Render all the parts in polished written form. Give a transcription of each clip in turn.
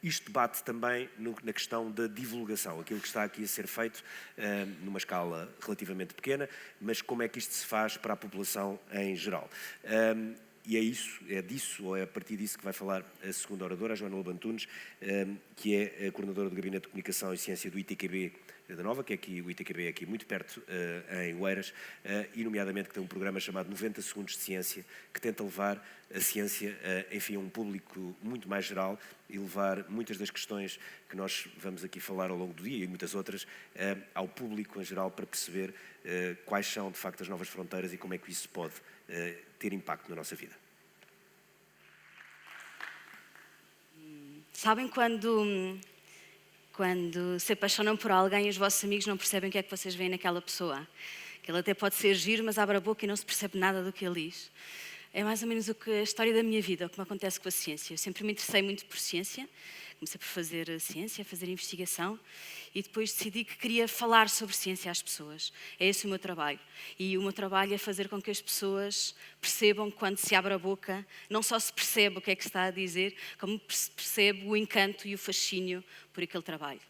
Isto bate também na questão da divulgação, aquilo que está aqui a ser feito numa escala relativamente pequena, mas como é que isto se faz para a população em geral. E é disso, ou é a partir disso que vai falar a segunda oradora, a Joana Lobo Antunes, que é a coordenadora do Gabinete de Comunicação e Ciência do ITQB da Nova, que é aqui, o ITQB é aqui muito perto, em Oeiras, e nomeadamente que tem um programa chamado 90 Segundos de Ciência, que tenta levar a ciência, enfim, a um público muito mais geral e levar muitas das questões que nós vamos aqui falar ao longo do dia e muitas outras ao público em geral para perceber quais são, de facto, as novas fronteiras e como é que isso pode ter impacto na nossa vida. Sabem quando se apaixonam por alguém e os vossos amigos não percebem o que é que vocês veem naquela pessoa? Que ele até pode ser giro, mas abre a boca e não se percebe nada do que ele diz. É mais ou menos a história da minha vida, o que me acontece com a ciência. Eu sempre me interessei muito por ciência, comecei por fazer ciência, fazer investigação e depois decidi que queria falar sobre ciência às pessoas. É esse o meu trabalho. E o meu trabalho é fazer com que as pessoas percebam que quando se abre a boca, não só se percebe o que é que se está a dizer, como se percebe o encanto e o fascínio por aquele trabalho.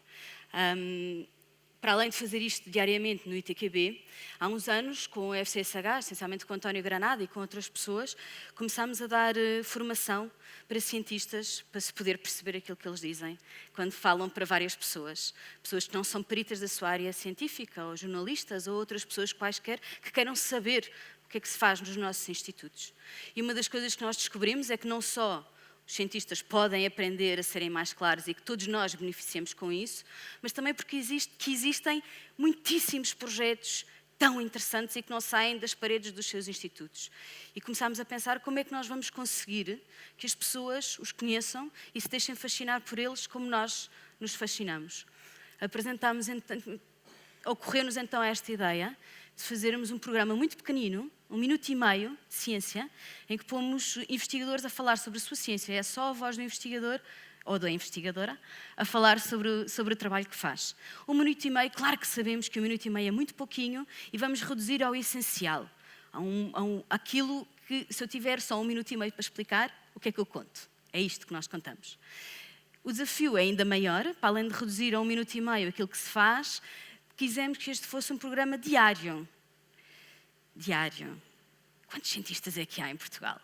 Para além de fazer isto diariamente no ITQB, há uns anos, com o FCSH, essencialmente com o António Granada e com outras pessoas, começámos a dar formação para cientistas, para se poder perceber aquilo que eles dizem, quando falam para várias pessoas. Pessoas que não são peritas da sua área científica, ou jornalistas, ou outras pessoas quaisquer, que queiram saber o que é que se faz nos nossos institutos. E uma das coisas que nós descobrimos é que não só os cientistas podem aprender a serem mais claros e que todos nós beneficiamos com isso, mas também porque existem muitíssimos projetos tão interessantes e que não saem das paredes dos seus institutos. E começámos a pensar como é que nós vamos conseguir que as pessoas os conheçam e se deixem fascinar por eles como nós nos fascinamos. Ocorreu-nos então esta ideia de fazermos um programa muito pequenino, 1 minuto e meio de ciência, em que pomos investigadores a falar sobre a sua ciência. É só a voz do investigador ou da investigadora a falar sobre o trabalho que faz. 1 minuto e meio, claro que sabemos que 1 minuto e meio é muito pouquinho e vamos reduzir ao essencial, aquilo que, se eu tiver só 1 minuto e meio para explicar, o que é que eu conto? É isto que nós contamos. O desafio é ainda maior, para além de reduzir a 1 minuto e meio aquilo que se faz, quisemos que este fosse um programa diário. Diário. Quantos cientistas é que há em Portugal?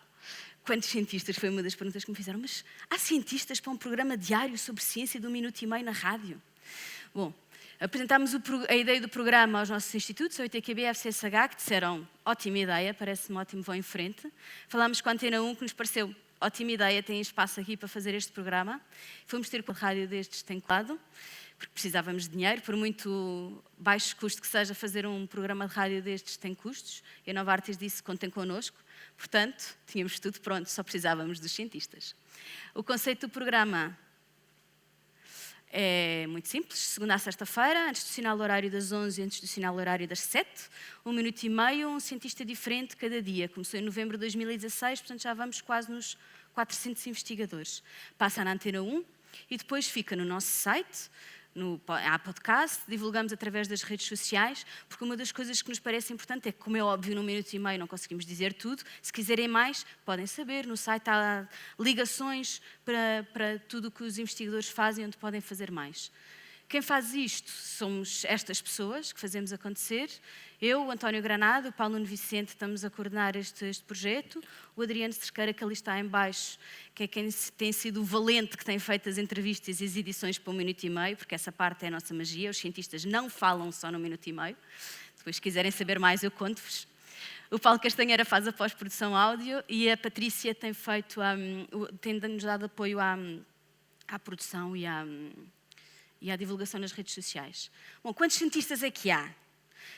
Quantos cientistas? Foi uma das perguntas que me fizeram. Mas há cientistas para um programa diário sobre ciência de 1 minuto e meio na rádio? Bom, apresentámos a ideia do programa aos nossos institutos, ao ITQB e ao FCSH, que disseram ótima ideia, parece-me ótimo, vão em frente. Falámos com a Antena 1, que nos pareceu ótima ideia, tem espaço aqui para fazer este programa. Fomos ter com a rádio destes tem colado, porque precisávamos de dinheiro, por muito baixo custo que seja fazer um programa de rádio destes tem custos, e a Nova Artes disse, contem connosco, portanto, tínhamos tudo pronto, só precisávamos dos cientistas. O conceito do programa é muito simples, segunda a sexta-feira, antes do sinal horário das 11 e antes do sinal horário das 7, 1 minuto e meio, um cientista diferente cada dia. Começou em novembro de 2016, portanto já vamos quase nos 400 investigadores. Passa na Antena 1 e depois fica no nosso site, há podcast, divulgamos através das redes sociais, porque uma das coisas que nos parece importante é que, como é óbvio, num minuto e meio não conseguimos dizer tudo. Se quiserem mais, podem saber. No site há ligações para tudo o que os investigadores fazem, onde podem fazer mais. Quem faz isto somos estas pessoas que fazemos acontecer. Eu, o António Granado, o Paulo Nuno Vicente, estamos a coordenar este projeto. O Adriano Cerqueira, que ali está em baixo, que é quem tem sido o valente que tem feito as entrevistas e as edições para 1 minuto e meio, porque essa parte é a nossa magia. Os cientistas não falam só no 1 minuto e meio. Depois, se quiserem saber mais, eu conto-vos. O Paulo Castanheira faz a pós-produção áudio e a Patrícia tem-nos dado apoio à produção e à divulgação nas redes sociais. Bom, quantos cientistas é que há?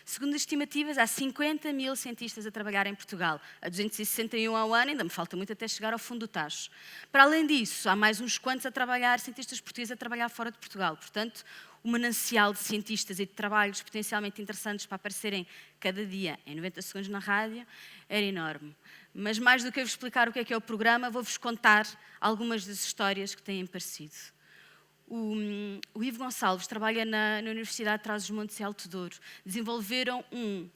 Segundo as estimativas, há 50 mil cientistas a trabalhar em Portugal. A 261 ao ano, ainda me falta muito até chegar ao fundo do tacho. Para além disso, há mais uns quantos cientistas portugueses a trabalhar fora de Portugal. Portanto, o manancial de cientistas e de trabalhos potencialmente interessantes para aparecerem cada dia em 90 segundos na rádio era enorme. Mas mais do que eu vos explicar o que é o programa, vou-vos contar algumas das histórias que têm aparecido. O Ivo Gonçalves trabalha na Universidade de Trás-os-Montes e Alto Douro. Desenvolveram um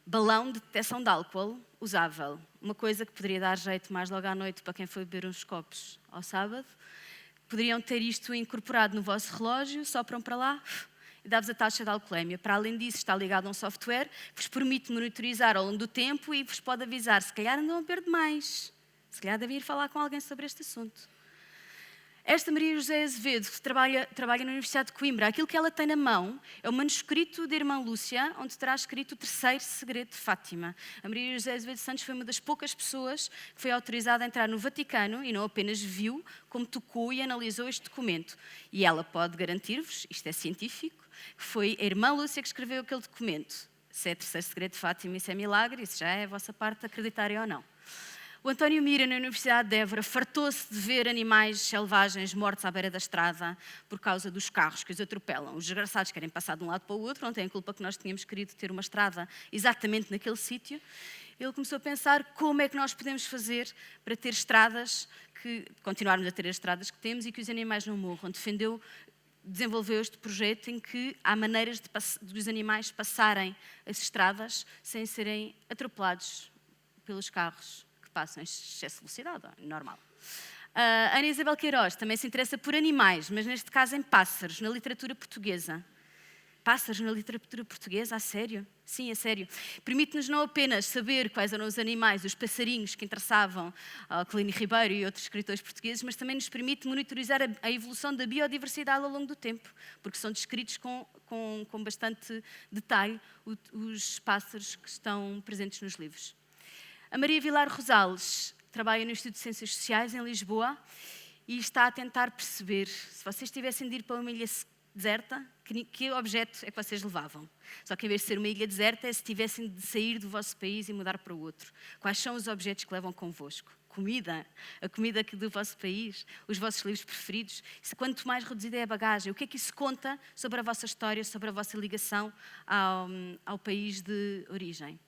balão de detecção de álcool usável. Uma coisa que poderia dar jeito mais logo à noite para quem foi beber uns copos ao sábado. poderiam ter isto incorporado no vosso relógio, sopram para lá e dá-vos a taxa de alcoolemia. Para além disso, está ligado a um software que vos permite monitorizar ao longo do tempo e vos pode avisar, se calhar andam a beber demais, se calhar devem ir falar com alguém sobre este assunto. Esta Maria José Azevedo, que trabalha na Universidade de Coimbra, aquilo que ela tem na mão é o manuscrito da irmã Lúcia, onde terá escrito o terceiro segredo de Fátima. A Maria José Azevedo Santos foi uma das poucas pessoas que foi autorizada a entrar no Vaticano e não apenas viu, como tocou e analisou este documento. E ela pode garantir-vos, isto é científico, que foi a irmã Lúcia que escreveu aquele documento. Se é o terceiro segredo de Fátima, isso é milagre, isso já é a vossa parte, acreditarem ou não. O António Mira, na Universidade de Évora, fartou-se de ver animais selvagens mortos à beira da estrada por causa dos carros que os atropelam. Os desgraçados querem passar de um lado para o outro, não têm culpa que nós tínhamos querido ter uma estrada exatamente naquele sítio. Ele começou a pensar como é que nós podemos fazer para ter estradas, continuarmos a ter as estradas que temos e que os animais não morram. Desenvolveu este projeto em que há maneiras dos animais passarem as estradas sem serem atropelados pelos carros passam em excesso de velocidade, normal. A Ana Isabel Queiroz também se interessa por animais, mas neste caso em pássaros, na literatura portuguesa. Pássaros na literatura portuguesa? A sério? Sim, a sério. Permite-nos não apenas saber quais eram os animais, os passarinhos que interessavam ao Clínio Ribeiro e outros escritores portugueses, mas também nos permite monitorizar a evolução da biodiversidade ao longo do tempo, porque são descritos com bastante detalhe os pássaros que estão presentes nos livros. A Maria Vilar Rosales trabalha no Instituto de Ciências Sociais, em Lisboa, e está a tentar perceber, se vocês tivessem de ir para uma ilha deserta, que objeto é que vocês levavam? Só que em vez de ser uma ilha deserta, é se tivessem de sair do vosso país e mudar para o outro. Quais são os objetos que levam convosco? Comida, a comida do vosso país, os vossos livros preferidos. Quanto mais reduzida é a bagagem, o que é que isso conta sobre a vossa história, sobre a vossa ligação ao país de origem?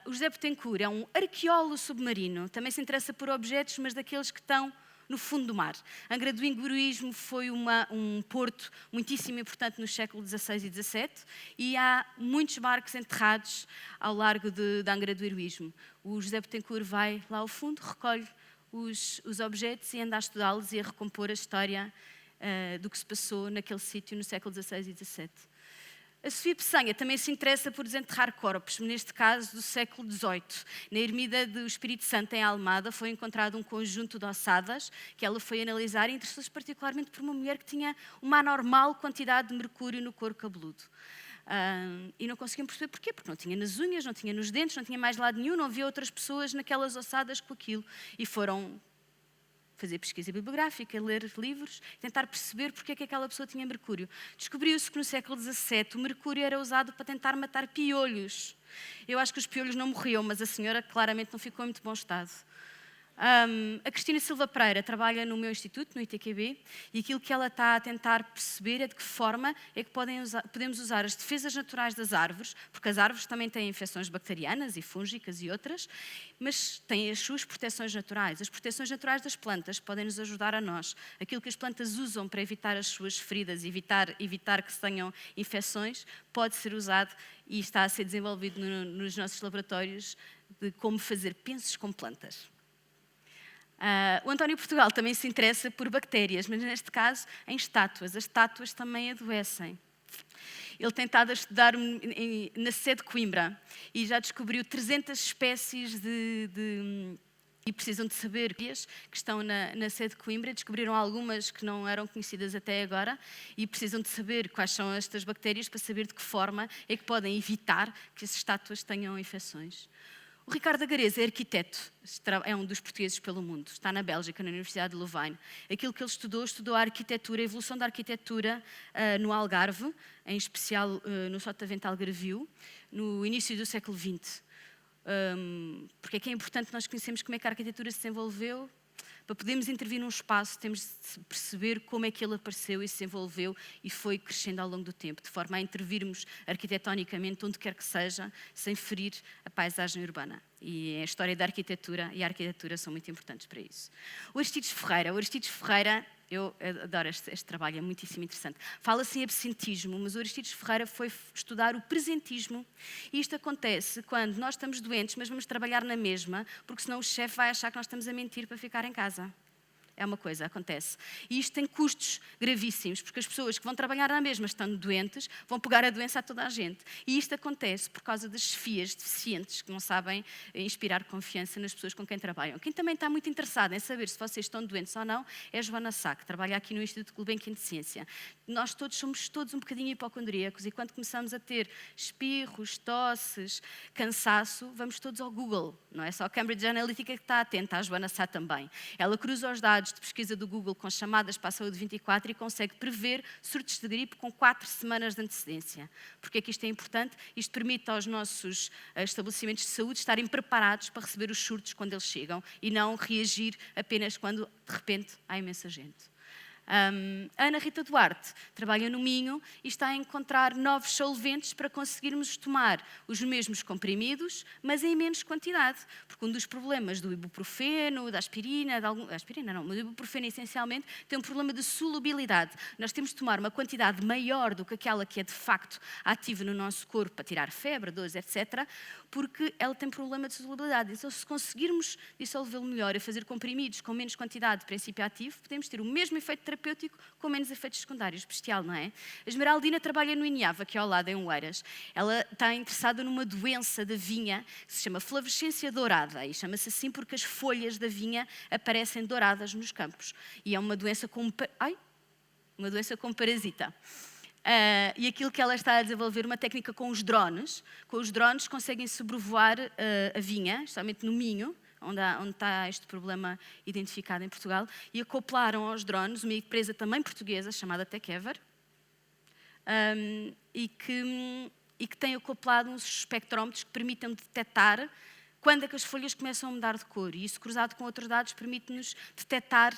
O José Betancourt é um arqueólogo submarino, também se interessa por objetos, mas daqueles que estão no fundo do mar. Angra do Heroísmo foi um porto muitíssimo importante nos séculos XVI e XVII e há muitos barcos enterrados ao largo de Angra do Heroísmo. O José Betancourt vai lá ao fundo, recolhe os objetos e anda a estudá-los e a recompor a história do que se passou naquele sítio no século XVI e XVII. A Sofia Peçanha também se interessa por desenterrar corpos, neste caso do século XVIII. Na ermida do Espírito Santo, em Almada, foi encontrado um conjunto de ossadas que ela foi analisar e interessou-se particularmente por uma mulher que tinha uma anormal quantidade de mercúrio no couro cabeludo. E não conseguiam perceber porquê, porque não tinha nas unhas, não tinha nos dentes, não tinha mais lado nenhum, não havia outras pessoas naquelas ossadas com aquilo. E foram fazer pesquisa bibliográfica, ler livros, tentar perceber porque é que aquela pessoa tinha mercúrio. Descobriu-se que no século XVII o mercúrio era usado para tentar matar piolhos. Eu acho que os piolhos não morriam, mas a senhora claramente não ficou em muito bom estado. A Cristina Silva Pereira trabalha no meu instituto, no ITQB, e aquilo que ela está a tentar perceber é de que forma é que podemos usar as defesas naturais das árvores, porque as árvores também têm infecções bacterianas e fúngicas e outras, mas têm as suas proteções naturais. As proteções naturais das plantas podem nos ajudar a nós. Aquilo que as plantas usam para evitar as suas feridas, evitar que se tenham infecções, pode ser usado e está a ser desenvolvido nos nossos laboratórios de como fazer pensos com plantas. O António Portugal também se interessa por bactérias, mas neste caso em estátuas. As estátuas também adoecem. Ele tem estado a estudar na sede de Coimbra e já descobriu 300 espécies e precisam de saber que estão na sede de Coimbra. Descobriram algumas que não eram conhecidas até agora e precisam de saber quais são estas bactérias para saber de que forma é que podem evitar que as estátuas tenham infecções. O Ricardo Agareza é arquiteto, é um dos portugueses pelo mundo, está na Bélgica, na Universidade de Louvain. Aquilo que ele estudou a arquitetura, a evolução da arquitetura no Algarve, em especial no Sotavento Algarvio, no início do século XX. Porque é que é importante nós conhecermos como é que a arquitetura se desenvolveu. Para podermos intervir num espaço, temos de perceber como é que ele apareceu e se desenvolveu e foi crescendo ao longo do tempo, de forma a intervirmos arquitetonicamente onde quer que seja, sem ferir a paisagem urbana. E a história da arquitetura e a arquitetura são muito importantes para isso. O Aristides Ferreira, eu adoro este trabalho, é muitíssimo interessante. Fala-se em absentismo, mas o Aristides Ferreira foi estudar o presentismo. E isto acontece quando nós estamos doentes, mas vamos trabalhar na mesma, porque senão o chefe vai achar que nós estamos a mentir para ficar em casa. É uma coisa, acontece. E isto tem custos gravíssimos, porque as pessoas que vão trabalhar na mesma, estando doentes, vão pegar a doença a toda a gente. E isto acontece por causa das chefias deficientes, que não sabem inspirar confiança nas pessoas com quem trabalham. Quem também está muito interessado em saber se vocês estão doentes ou não é a Joana Sá, que trabalha aqui no Instituto Gulbenkian de Ciência. Nós somos todos um bocadinho hipocondríacos, e quando começamos a ter espirros, tosses, cansaço, vamos todos ao Google. Não é só a Cambridge Analytica que está atenta, a Joana Sá também. Ela cruza os dados de pesquisa do Google com chamadas para a Saúde 24 e consegue prever surtos de gripe com 4 semanas de antecedência. Porquê é que isto é importante? Isto permite aos nossos estabelecimentos de saúde estarem preparados para receber os surtos quando eles chegam e não reagir apenas quando, de repente, há imensa gente. A Ana Rita Duarte trabalha no Minho e está a encontrar novos solventes para conseguirmos tomar os mesmos comprimidos, mas em menos quantidade. Porque um dos problemas do ibuprofeno, da aspirina, do ibuprofeno essencialmente, tem um problema de solubilidade. Nós temos de tomar uma quantidade maior do que aquela que é de facto ativa no nosso corpo para tirar febre, dores, etc., porque ela tem problema de solubilidade. Então, se conseguirmos dissolvê-lo melhor e fazer comprimidos com menos quantidade de princípio ativo, podemos ter o mesmo efeito terapêutico com menos efeitos secundários. Bestial, não é? A Esmeraldina trabalha no INIAV, aqui ao lado, em Oeiras. Ela está interessada numa doença da vinha que se chama flavescência dourada, e chama-se assim porque as folhas da vinha aparecem douradas nos campos. E é uma doença com parasita. E aquilo que ela está a desenvolver, uma técnica com os drones conseguem sobrevoar a vinha, especialmente no Minho, onde está este problema identificado em Portugal, e acoplaram aos drones uma empresa também portuguesa, chamada TechEver, e que tem acoplado uns espectrómetros que permitem detectar quando é que as folhas começam a mudar de cor. E isso, cruzado com outros dados, permite-nos detectar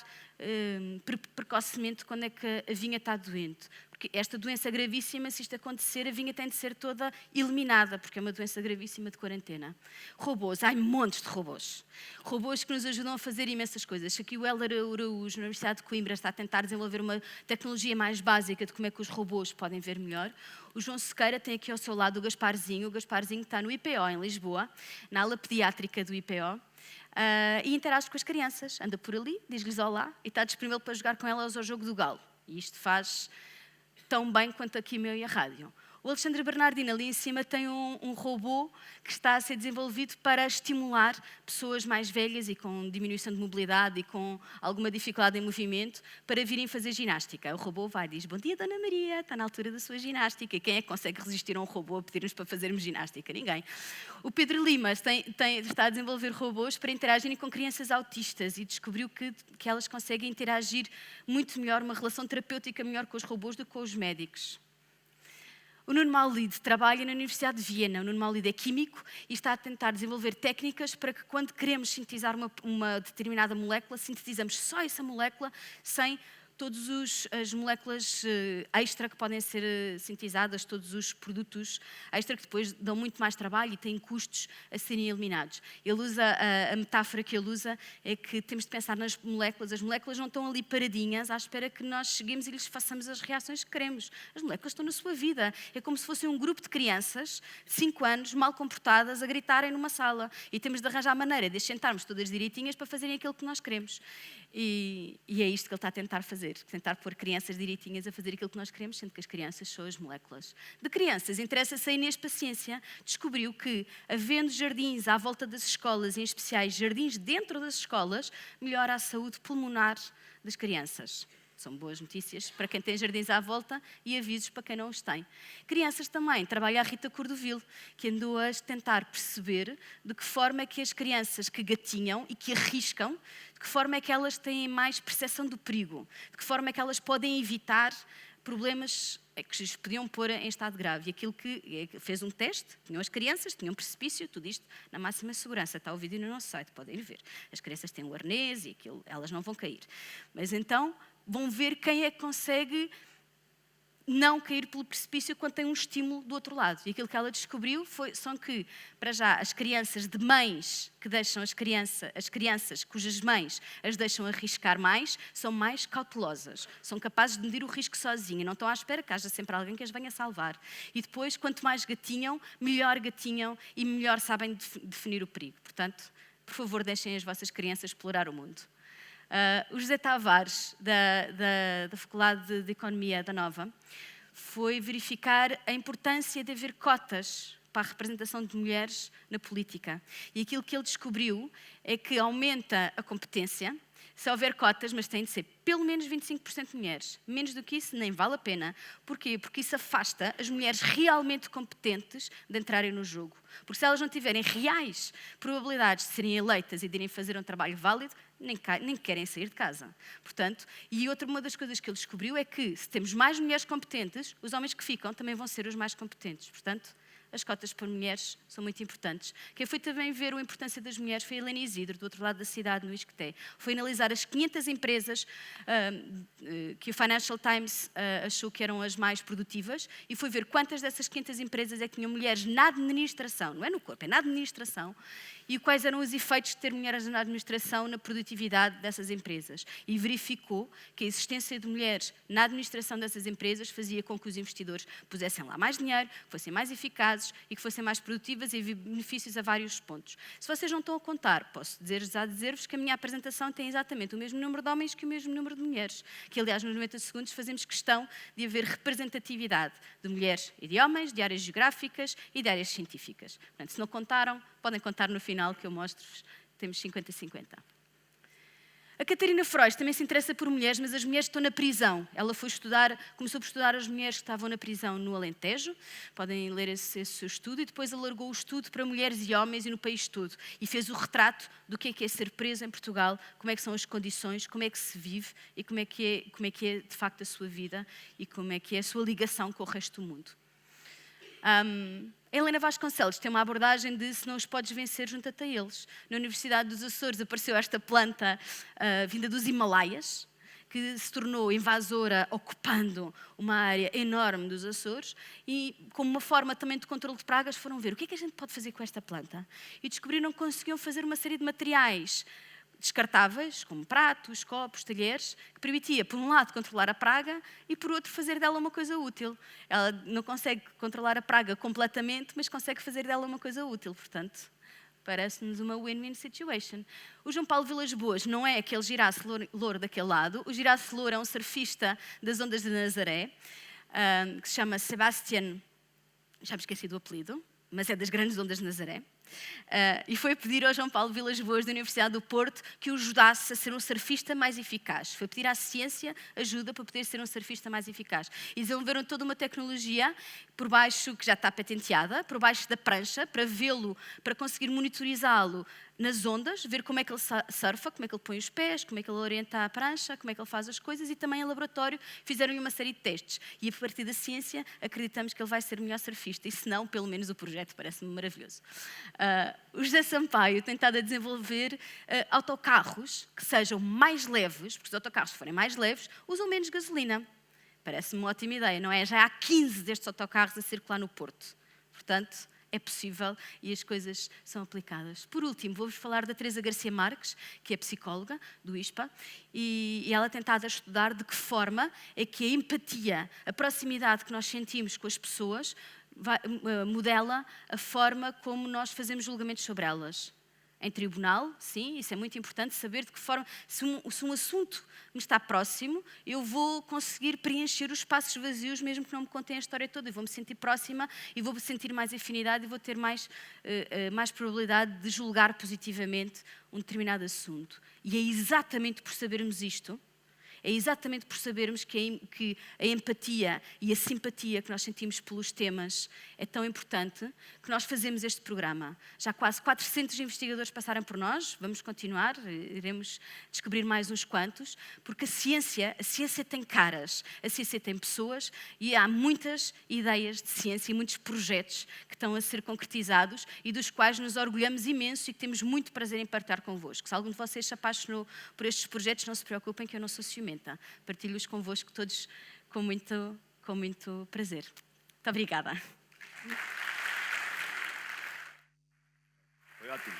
precocemente quando é que a vinha está doente. Porque esta doença é gravíssima, se isto acontecer, a vinha tem de ser toda eliminada, porque é uma doença gravíssima de quarentena. Robôs, há montes de robôs. Robôs que nos ajudam a fazer imensas coisas. Aqui o Hélder Araújo, na Universidade de Coimbra, está a tentar desenvolver uma tecnologia mais básica de como é que os robôs podem ver melhor. O João Sequeira tem aqui ao seu lado o Gasparzinho. O Gasparzinho está no IPO, em Lisboa, na ala pediátrica do IPO. E interage com as crianças. Anda por ali, diz-lhes olá e está disponível para jogar com elas ao jogo do galo. E isto faz tão bem quanto a quimio e a rádio. O Alexandre Bernardino, ali em cima, tem um robô que está a ser desenvolvido para estimular pessoas mais velhas e com diminuição de mobilidade e com alguma dificuldade em movimento para virem fazer ginástica. O robô vai e diz: bom dia, Dona Maria, está na altura da sua ginástica. Quem é que consegue resistir a um robô a pedir-nos para fazermos ginástica? Ninguém. O Pedro Lima está a desenvolver robôs para interagirem com crianças autistas e descobriu que elas conseguem interagir muito melhor, uma relação terapêutica melhor com os robôs do que com os médicos. O Nuno Maulid trabalha na Universidade de Viena. O Nuno Maulid é químico e está a tentar desenvolver técnicas para que, quando queremos sintetizar uma determinada molécula, sintetizamos só essa molécula sem todas as moléculas extra que podem ser sintetizadas, todos os produtos extra que depois dão muito mais trabalho e têm custos a serem eliminados. Ele usa, a metáfora que ele usa é que temos de pensar nas moléculas. As moléculas não estão ali paradinhas à espera que nós cheguemos e lhes façamos as reações que queremos. As moléculas estão na sua vida. É como se fosse um grupo de crianças de 5 anos, mal comportadas, a gritarem numa sala. E temos de arranjar a maneira de as sentarmos todas direitinhas para fazerem aquilo que nós queremos. E é isto que ele está a tentar fazer, tentar pôr crianças direitinhas a fazer aquilo que nós queremos, sendo que as crianças são as moléculas. De crianças, interessa-se a Inês Paciência, descobriu que, havendo jardins à volta das escolas, em especiais jardins dentro das escolas, melhora a saúde pulmonar das crianças. São boas notícias para quem tem jardins à volta e avisos para quem não os tem. Crianças também, trabalha a Rita Cordovil, que andou a tentar perceber de que forma é que as crianças que gatinham e que arriscam, de que forma é que elas têm mais percepção do perigo, de que forma é que elas podem evitar problemas que lhes podiam pôr em estado grave. E aquilo que fez um teste, tinham as crianças, tinham um precipício, tudo isto na máxima segurança. Está o vídeo no nosso site, podem ir ver. As crianças têm um arnês e aquilo, elas não vão cair. Mas então vão ver quem é que consegue não cair pelo precipício quando tem um estímulo do outro lado. E aquilo que ela descobriu são que, para já, as crianças de mães que deixam as crianças cujas mães as deixam arriscar mais, são mais cautelosas. São capazes de medir o risco sozinhas. Não estão à espera que haja sempre alguém que as venha salvar. E depois, quanto mais gatinham, melhor gatinham e melhor sabem definir o perigo. Portanto, por favor, deixem as vossas crianças explorar o mundo. O José Tavares, da Faculdade de Economia da Nova, foi verificar a importância de haver cotas para a representação de mulheres na política. E aquilo que ele descobriu é que aumenta a competência se houver cotas, mas tem de ser pelo menos 25% de mulheres. Menos do que isso, nem vale a pena. Porquê? Porque isso afasta as mulheres realmente competentes de entrarem no jogo. Porque se elas não tiverem reais probabilidades de serem eleitas e de irem fazer um trabalho válido, nem querem sair de casa. Portanto, uma das coisas que ele descobriu é que se temos mais mulheres competentes, os homens que ficam também vão ser os mais competentes. Portanto, as cotas para mulheres são muito importantes. Quem foi também ver a importância das mulheres foi a Helena Isidro, do outro lado da cidade, no Isqueté. Foi analisar as 500 empresas que o Financial Times achou que eram as mais produtivas e foi ver quantas dessas 500 empresas é que tinham mulheres na administração, não é no corpo, é na administração, e quais eram os efeitos de ter mulheres na administração na produtividade dessas empresas. E verificou que a existência de mulheres na administração dessas empresas fazia com que os investidores pusessem lá mais dinheiro, fossem mais eficazes e que fossem mais produtivas e havia benefícios a vários pontos. Se vocês não estão a contar, posso dizer-vos que a minha apresentação tem exatamente o mesmo número de homens que o mesmo número de mulheres, que aliás nos 90 segundos fazemos questão de haver representatividade de mulheres e de homens, de áreas geográficas e de áreas científicas. Portanto, se não contaram, podem contar no final que eu mostro-vos, temos 50-50. A Catarina Frois também se interessa por mulheres, mas as mulheres que estão na prisão. Ela começou por estudar as mulheres que estavam na prisão no Alentejo, podem ler esse seu estudo, e depois alargou o estudo para mulheres e homens e no país todo. E fez o retrato do que é ser preso em Portugal, como é que são as condições, como é que se vive e como é que é de facto a sua vida e como é que é a sua ligação com o resto do mundo. A Helena Vasconcelos tem uma abordagem de se não os podes vencer, junta-te a eles. Na Universidade dos Açores apareceu esta planta vinda dos Himalaias, que se tornou invasora, ocupando uma área enorme dos Açores, e como uma forma também de controle de pragas foram ver o que é que a gente pode fazer com esta planta. E descobriram que conseguiam fazer uma série de materiais descartáveis, como pratos, copos, talheres, que permitia, por um lado, controlar a praga e, por outro, fazer dela uma coisa útil. Ela não consegue controlar a praga completamente, mas consegue fazer dela uma coisa útil. Portanto, parece-nos uma win-win situation. O João Paulo Vilas Boas não é aquele girasse louro daquele lado. O girasse louro é um surfista das ondas de Nazaré, que se chama Sebastián, já me esqueci do apelido, mas é das grandes ondas de Nazaré. E foi pedir ao João Paulo Vilas Boas da Universidade do Porto que o ajudasse a ser um surfista mais eficaz. Foi pedir à ciência ajuda para poder ser um surfista mais eficaz. E desenvolveram toda uma tecnologia por baixo, que já está patenteada, por baixo da prancha, para vê-lo, para conseguir monitorizá-lo nas ondas, ver como é que ele surfa, como é que ele põe os pés, como é que ele orienta a prancha, como é que ele faz as coisas, e também em laboratório fizeram-lhe uma série de testes. E a partir da ciência acreditamos que ele vai ser o melhor surfista, e se não, pelo menos o projeto parece-me maravilhoso. O José Sampaio tem estado a desenvolver autocarros que sejam mais leves, porque os autocarros, se forem mais leves, usam menos gasolina. Parece-me uma ótima ideia, não é? Já há 15 destes autocarros a circular no Porto. Portanto, é possível e as coisas são aplicadas. Por último, vou-vos falar da Teresa Garcia Marques, que é psicóloga do ISPA, e ela tem estado a estudar de que forma é que a empatia, a proximidade que nós sentimos com as pessoas, modela a forma como nós fazemos julgamentos sobre elas. Em tribunal, sim, isso é muito importante, saber de que forma, se um assunto me está próximo, eu vou conseguir preencher os espaços vazios, mesmo que não me contem a história toda. Eu vou me sentir próxima e vou sentir mais afinidade e vou ter mais probabilidade de julgar positivamente um determinado assunto. E é exatamente por sabermos isto, é exatamente por sabermos que a empatia e a simpatia que nós sentimos pelos temas é tão importante que nós fazemos este programa. Já quase 400 investigadores passaram por nós, vamos continuar, iremos descobrir mais uns quantos, porque a ciência tem caras, a ciência tem pessoas e há muitas ideias de ciência e muitos projetos que estão a ser concretizados e dos quais nos orgulhamos imenso e que temos muito prazer em partilhar convosco. Se algum de vocês se apaixonou por estes projetos, não se preocupem que eu não sou ciumenta. Partilho-os convosco todos com muito prazer. Muito obrigada. Foi ótimo.